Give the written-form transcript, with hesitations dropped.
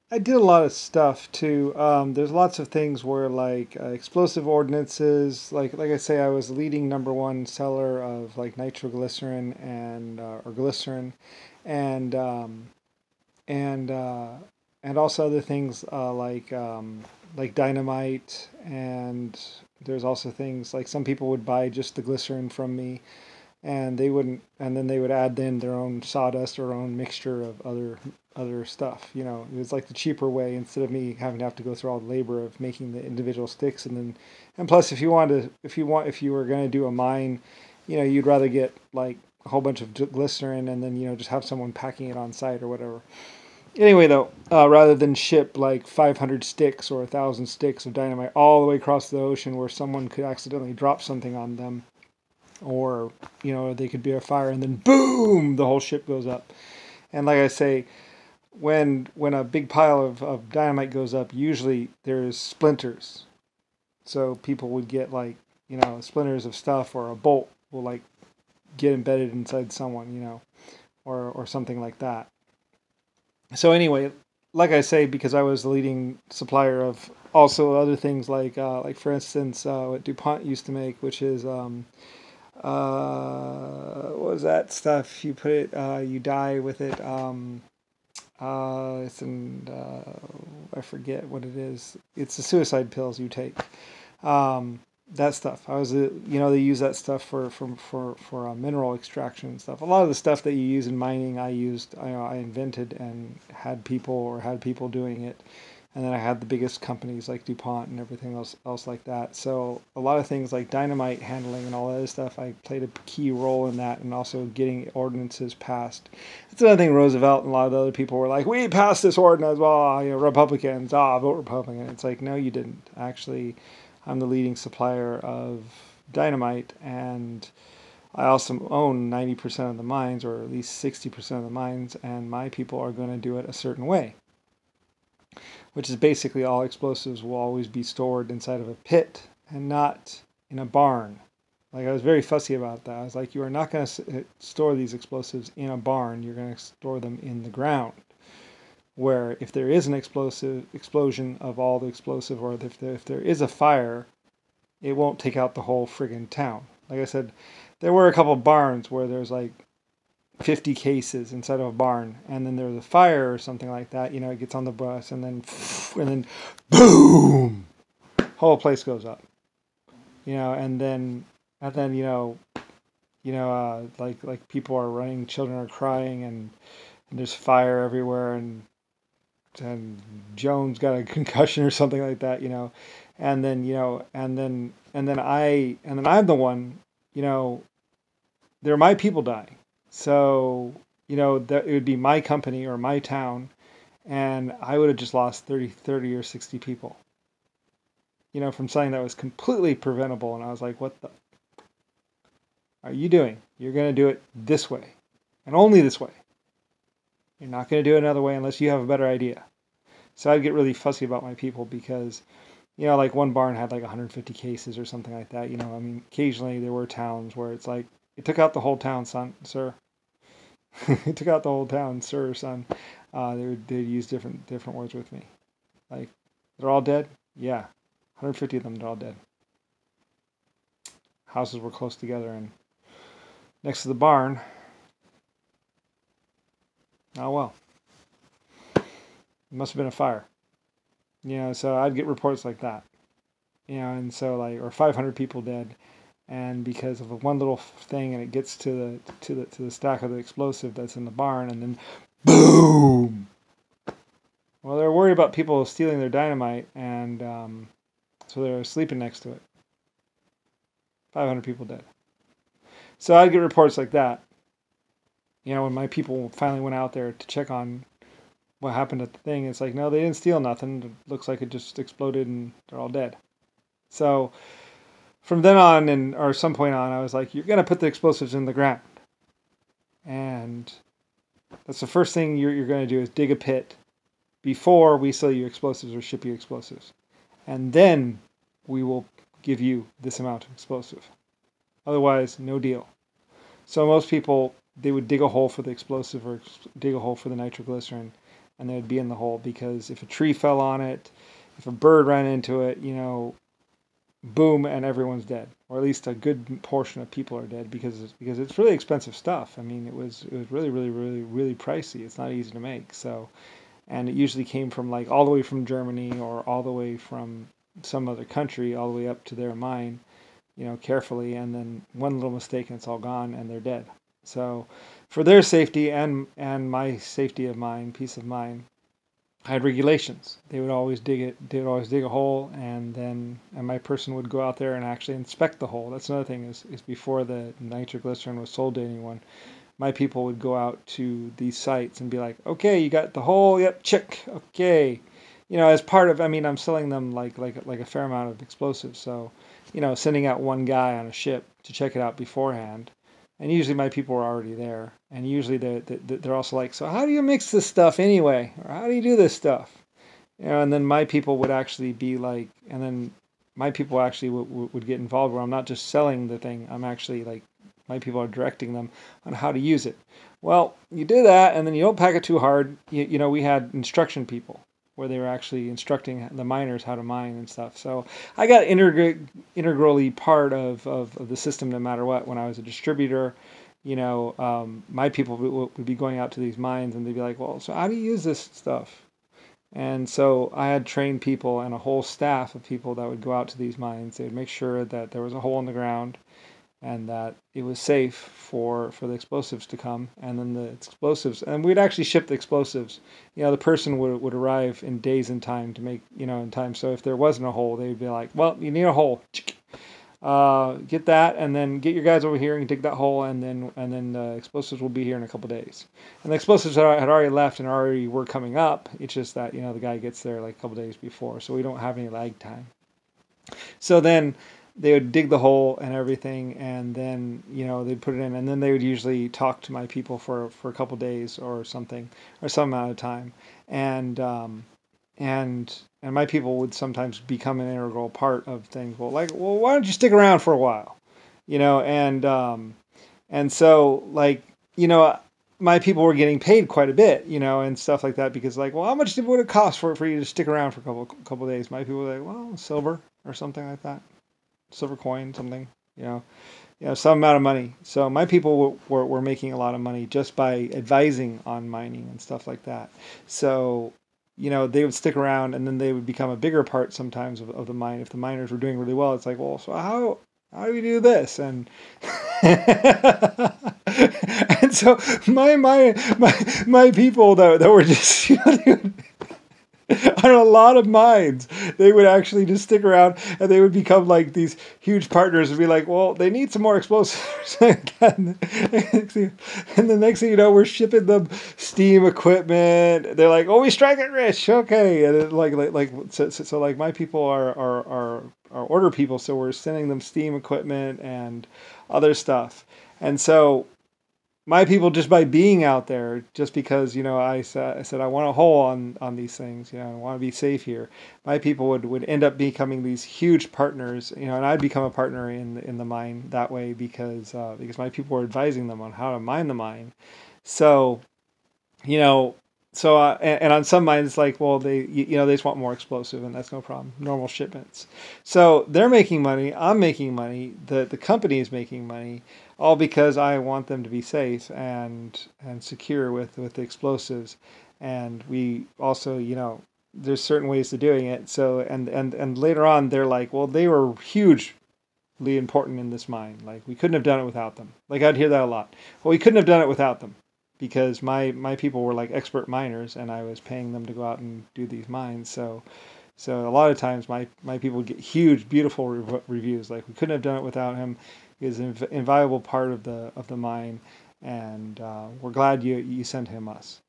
I did a lot of stuff too. There's lots of things where like explosive ordinances, like I say, I was the leading number one seller of like nitroglycerin and or glycerin, and and uh, and also other things like dynamite, and there's also things like some people would buy just the glycerin from me, and they wouldn't, and then they would add in their own sawdust or own mixture of other stuff. You know, it was like the cheaper way instead of me having to have to go through all the labor of making the individual sticks, and then and plus if you were going to do a mine, you know, you'd rather get like a whole bunch of glycerin and then just have someone packing it on site or whatever. Anyway, though, rather than ship like 500 sticks or 1,000 sticks of dynamite all the way across the ocean where someone could accidentally drop something on them, or they could be a fire and then boom, the whole ship goes up. And like I say, when a big pile of dynamite goes up, usually there's splinters. So people would get like splinters of stuff, or a bolt will like get embedded inside someone, or something like that. So anyway, like I say, because I was the leading supplier of also other things like for instance what DuPont used to make, which is what was that stuff? You put it, you dye with it. It's in, I forget what it is. It's the suicide pills you take. Um, that stuff. They use that stuff for mineral extraction and stuff. A lot of the stuff that you use in mining, I invented and had people doing it. And then I had the biggest companies like DuPont and everything else like that. So a lot of things like dynamite handling and all that other stuff, I played a key role in that, and also getting ordinances passed. That's another thing. Roosevelt and a lot of the other people were like, "We passed this ordinance." Well, Republicans, vote Republican. It's like, no, you didn't. Actually, I'm the leading supplier of dynamite, and I also own 90% of the mines, or at least 60% of the mines, and my people are going to do it a certain way, which is basically all explosives will always be stored inside of a pit and not in a barn. Like, I was very fussy about that. I was like, you are not going to store these explosives in a barn. You're going to store them in the ground, where if there is an explosive explosion of all the explosive, or if there is a fire, it won't take out the whole friggin' town. Like I said, there were a couple barns where there's like 50 cases inside of a barn, and then there's a fire or something like that. It gets on the bus, and then boom, whole place goes up. And then like people are running, children are crying, and there's fire everywhere, and Jones got a concussion or something like that. And then I'm the one. They're my people dying. So, that it would be my company or my town, and I would have just lost 30 or 60 people, from something that was completely preventable. And I was like, what the are you doing? You're going to do it this way, and only this way. You're not going to do it another way unless you have a better idea. So I'd get really fussy about my people because, like one barn had like 150 cases or something like that. I mean, occasionally there were towns where it's like, it took out the whole town, son, sir. It took out the whole town, sir, son. They'd use different words with me. Like, they're all dead? Yeah. 150 of them, they're all dead. Houses were close together, and next to the barn, oh well. It must have been a fire. So I'd get reports like that. And so like, or 500 people dead, and because of one little thing, and it gets to the stack of the explosive that's in the barn, and then boom. Well, they're worried about people stealing their dynamite, and so they're sleeping next to it. 500 people dead. So I'd get reports like that. When my people finally went out there to check on what happened at the thing, it's like, no, they didn't steal nothing. It looks like it just exploded and they're all dead. So from then on, or some point on, I was like, you're going to put the explosives in the ground. And that's the first thing you're going to do, is dig a pit before we sell you explosives or ship you explosives. And then we will give you this amount of explosive. Otherwise, no deal. So most people, they would dig a hole for the explosive or dig a hole for the nitroglycerin, and they would be in the hole because if a tree fell on it, if a bird ran into it, boom, and everyone's dead, or at least a good portion of people are dead because it's really expensive stuff. I mean, it was really really really really pricey. It's not easy to make. So, and it usually came from like all the way from Germany or all the way from some other country, all the way up to their mine, carefully, and then one little mistake and it's all gone and they're dead. So, for their safety and my safety of mind, peace of mind, I had regulations. They would always dig it. They would always dig a hole, and my person would go out there and actually inspect the hole. That's another thing is before the nitroglycerin was sold to anyone, my people would go out to these sites and be like, okay, you got the hole, yep, check, okay. As part of, I mean, I'm selling them like a fair amount of explosives, so sending out one guy on a ship to check it out beforehand, and usually my people were already there, and usually they're also like, so how do you mix this stuff anyway, or how do you do this stuff, and then my people would actually be like, and then my people actually would get involved where I'm not just selling the thing, I'm actually like, my people are directing them on how to use it. Well, you do that, and then you don't pack it too hard. We had instruction people where they were actually instructing the miners how to mine and stuff. So I got integrally part of the system no matter what. When I was a distributor, my people would be going out to these mines and they'd be like, well, so how do you use this stuff? And so I had trained people and a whole staff of people that would go out to these mines. They would make sure that there was a hole in the ground and that it was safe for the explosives to come, and then the explosives, and we'd actually ship the explosives. The person would arrive in days in time to make, in time. So if there wasn't a hole, they'd be like, well, you need a hole. Get that, and then get your guys over here and dig that hole, and then the explosives will be here in a couple days. And the explosives had already left and already were coming up. It's just that, the guy gets there like a couple days before, so we don't have any lag time. So then they would dig the hole and everything, and then they'd put it in, and then they would usually talk to my people for a couple days or something, or some amount of time, and my people would sometimes become an integral part of things. Well, why don't you stick around for a while, and so my people were getting paid quite a bit, and stuff like that, because like, well, how much would it cost for you to stick around for a couple days? My people were like, well, silver or something like that. Silver coin, something, some amount of money. So my people were making a lot of money just by advising on mining and stuff like that. So, they would stick around, and then they would become a bigger part sometimes of the mine. If the miners were doing really well, it's like, well, so how do we do this? And and so my people that were just on a lot of mines, they would actually just stick around, and they would become like these huge partners and be like, well, they need some more explosives. And the next thing you know, we're shipping them steam equipment. They're like, oh, we strike it rich, okay. And it, so my people are order people, so we're sending them steam equipment and other stuff. And so my people, just by being out there, just because, I said I want a hole on these things, I want to be safe here. My people would end up becoming these huge partners, and I'd become a partner in the mine that way because my people were advising them on how to mine the mine. So, and on some mines, it's like, well, they just want more explosive, and that's no problem. Normal shipments. So they're making money. I'm making money. The company is making money, all because I want them to be safe and secure with the explosives. And we also, there's certain ways to doing it. So and later on, they're like, well, they were hugely important in this mine. Like, we couldn't have done it without them. Like, I'd hear that a lot. Well, we couldn't have done it without them, because my people were like expert miners, and I was paying them to go out and do these mines. So a lot of times my people would get huge, beautiful reviews. Like, we couldn't have done it without him. He was an invaluable part of the mine, and we're glad you sent him us.